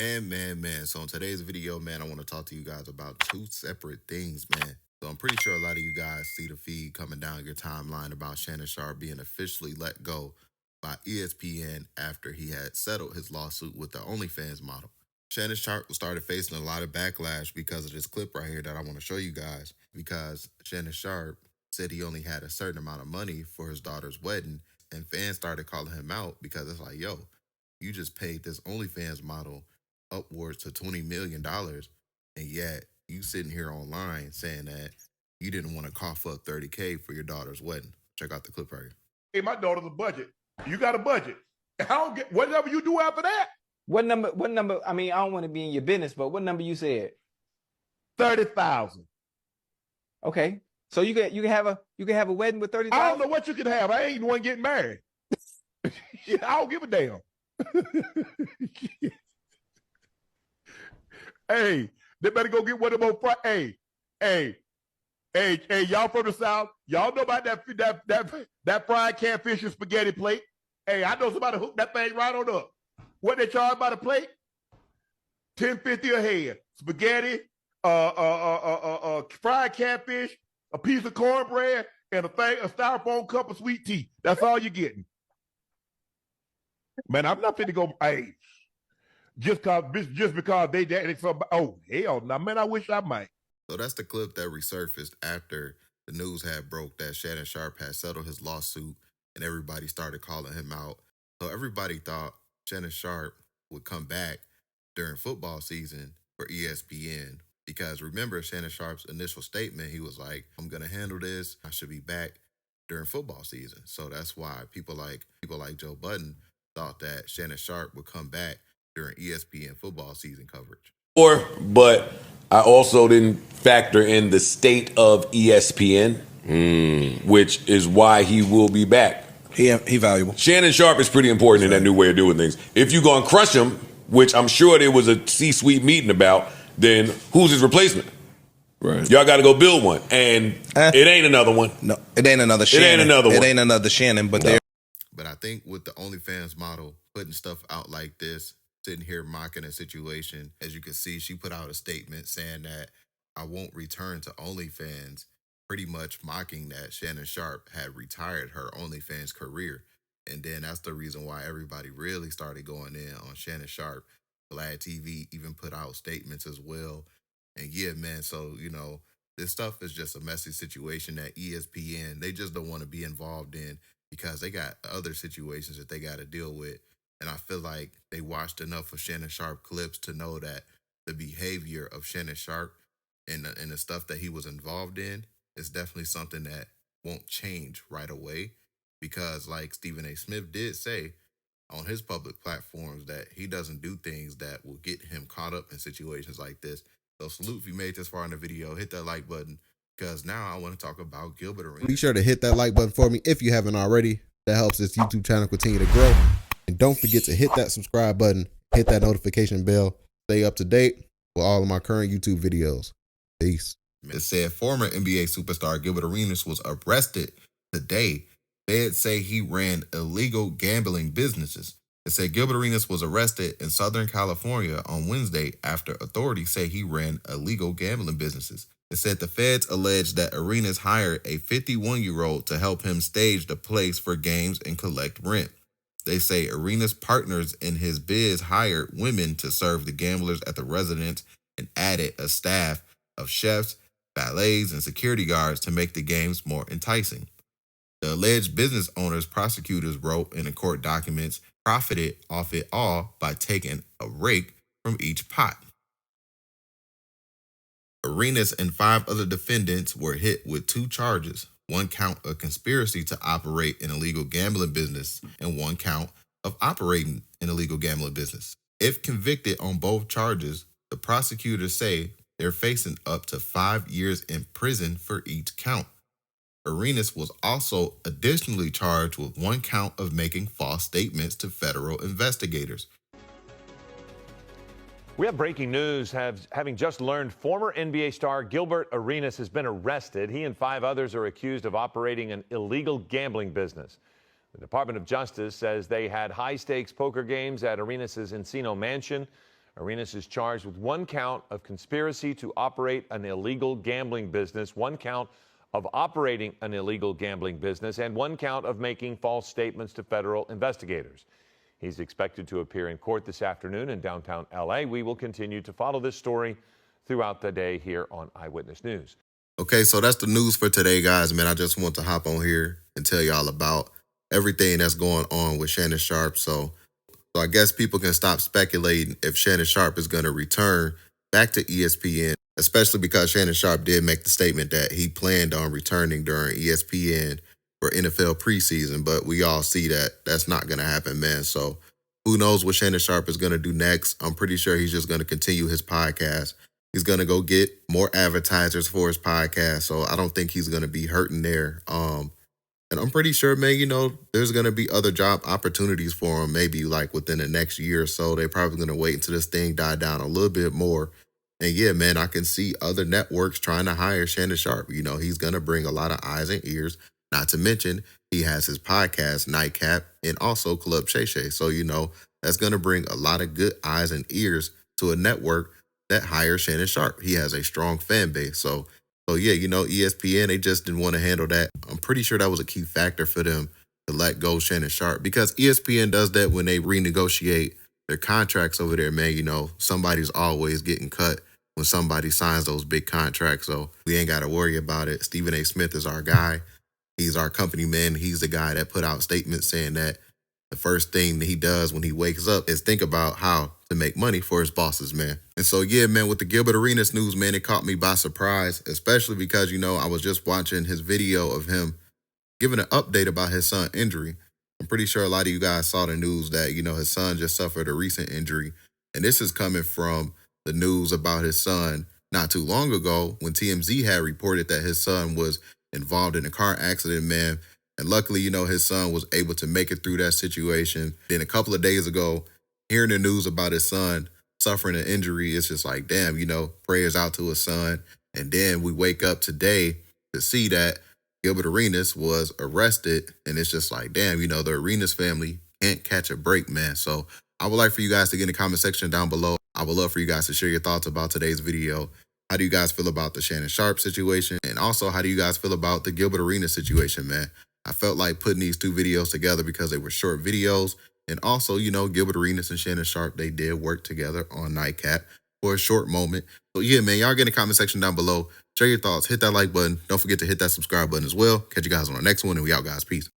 Man. So in today's video, man, I want to talk to you guys about two separate things, man. So I'm pretty sure a lot of you guys see the feed coming down your timeline about Shannon Sharpe being officially let go by ESPN after he had settled his lawsuit with the OnlyFans model. Shannon Sharpe started facing a lot of backlash because of this clip right here that I want to show you guys, because Shannon Sharpe said he only had a certain amount of money for his daughter's wedding, and fans started calling him out because it's like, yo, you just paid this OnlyFans model upwards to $20 million, and yet you sitting here online saying that you didn't want to cough up $30K for your daughter's wedding. Check out the clip right here. Hey, my daughter's a budget. You got a budget. I don't get whatever you do after that. What number? I mean, I don't want to be in your business, but what number you said? 30,000. Okay. So you can have a wedding with 30,000? I don't know what you can have. I ain't the one getting married. I don't give a damn. Hey, they better go get one of them. Hey, y'all from the South, y'all know about that fried catfish and spaghetti plate. Hey, I know somebody hooked that thing right on up. What they charge by the plate? $10.50 a head. Spaghetti, fried catfish, a piece of cornbread, and a styrofoam cup of sweet tea. That's all you're getting. Man, I'm not finna go. Hey, just because they somebody. Oh hell, no, man, I wish I might. So that's the clip that resurfaced after the news had broke that Shannon Sharpe had settled his lawsuit, and everybody started calling him out. So everybody thought Shannon Sharpe would come back during football season for ESPN, because remember Shannon Sharpe's initial statement, he was like, I'm gonna handle this, I should be back during football season. So that's why people like Joe Budden thought that Shannon Sharpe would come back during ESPN football season coverage. But I also didn't factor in the state of ESPN, which is why he will be back. He valuable. Shannon Sharpe is pretty important in that new way of doing things. If you're going to crush him, which I'm sure there was a C-suite meeting about, then who's his replacement? Right. Y'all got to go build one. And it ain't another one. No, it ain't another Shannon. It ain't another one. It ain't another Shannon, but No. But I think with the OnlyFans model putting stuff out like this, sitting here mocking a situation, as you can see, she put out a statement saying that I won't return to OnlyFans, pretty much mocking that Shannon Sharpe had retired her OnlyFans career. And then that's the reason why everybody really started going in on Shannon Sharpe. Vlad TV even put out statements as well. And yeah, man, so, this stuff is just a messy situation that ESPN, they just don't want to be involved in because they got other situations that they got to deal with. And I feel like they watched enough of Shannon Sharpe clips to know that the behavior of Shannon Sharpe and the stuff that he was involved in is definitely something that won't change right away. Because like Stephen A. Smith did say on his public platforms, that he doesn't do things that will get him caught up in situations like this. So salute if you made this far in the video. Hit that like button, because now I want to talk about Gilbert Arenas. Be sure to hit that like button for me if you haven't already. That helps this YouTube channel continue to grow. And don't forget to hit that subscribe button, hit that notification bell, stay up to date with all of my current YouTube videos. Peace. It said former NBA superstar Gilbert Arenas was arrested today. Feds say he ran illegal gambling businesses. It said Gilbert Arenas was arrested in Southern California on Wednesday after authorities say he ran illegal gambling businesses. It said the feds alleged that Arenas hired a 51-year-old to help him stage the place for games and collect rent. They say Arenas' partners in his biz hired women to serve the gamblers at the residence and added a staff of chefs, valets, and security guards to make the games more enticing. The alleged business owners, prosecutors wrote in the court documents, profited off it all by taking a rake from each pot. Arenas and 5 other defendants were hit with 2 charges. 1 count of conspiracy to operate an illegal gambling business and 1 count of operating an illegal gambling business. If convicted on both charges, the prosecutors say they're facing up to 5 years in prison for each count. Arenas was also additionally charged with 1 count of making false statements to federal investigators. We have breaking news. Having just learned, former NBA star Gilbert Arenas has been arrested. He and 5 others are accused of operating an illegal gambling business. The Department of Justice says they had high-stakes poker games at Arenas' Encino mansion. Arenas is charged with 1 count of conspiracy to operate an illegal gambling business, 1 count of operating an illegal gambling business, and 1 count of making false statements to federal investigators. He's expected to appear in court this afternoon in downtown LA. We will continue to follow this story throughout the day here on Eyewitness News. Okay, so that's the news for today, guys, man. I just want to hop on here and tell y'all about everything that's going on with Shannon Sharpe. So I guess people can stop speculating if Shannon Sharpe is going to return back to ESPN, especially because Shannon Sharpe did make the statement that he planned on returning during ESPN for NFL preseason, but we all see that that's not going to happen, man. So who knows what Shannon Sharpe is going to do next? I'm pretty sure he's just going to continue his podcast. He's going to go get more advertisers for his podcast, so I don't think he's going to be hurting there. And I'm pretty sure, man, you know, there's going to be other job opportunities for him, maybe like within the next year or so. They're probably going to wait until this thing died down a little bit more. And yeah, man, I can see other networks trying to hire Shannon Sharpe. You know, he's going to bring a lot of eyes and ears. Not to mention, he has his podcast, Nightcap, and also Club Shay Shay. So, you know, that's going to bring a lot of good eyes and ears to a network that hires Shannon Sharpe. He has a strong fan base. So yeah, you know, ESPN, they just didn't want to handle that. I'm pretty sure that was a key factor for them to let go Shannon Sharpe, because ESPN does that when they renegotiate their contracts over there, man. You know, somebody's always getting cut when somebody signs those big contracts. So we ain't got to worry about it. Stephen A. Smith is our guy. He's our company man. He's the guy that put out statements saying that the first thing that he does when he wakes up is think about how to make money for his bosses, man. And so, yeah, man, with the Gilbert Arenas news, man, it caught me by surprise, especially because, you know, I was just watching his video of him giving an update about his son's injury. I'm pretty sure a lot of you guys saw the news that, you know, his son just suffered a recent injury. And this is coming from the news about his son not too long ago when TMZ had reported that his son was involved in a car accident, man. And luckily, you know, his son was able to make it through that situation. Then a couple of days ago, hearing the news about his son suffering an injury, it's just like, damn, you know, prayers out to his son. And then we wake up today to see that Gilbert Arenas was arrested. And it's just like, damn, you know, the Arenas family can't catch a break, man. So I would like for you guys to get in the comment section down below. I would love for you guys to share your thoughts about today's video. How do you guys feel about the Shannon Sharpe situation? And also, how do you guys feel about the Gilbert Arenas situation, man? I felt like putting these two videos together because they were short videos. And also, you know, Gilbert Arenas and Shannon Sharpe, they did work together on Nightcap for a short moment. So yeah, man, y'all get in the comment section down below. Share your thoughts. Hit that like button. Don't forget to hit that subscribe button as well. Catch you guys on the next one. And we out, guys. Peace.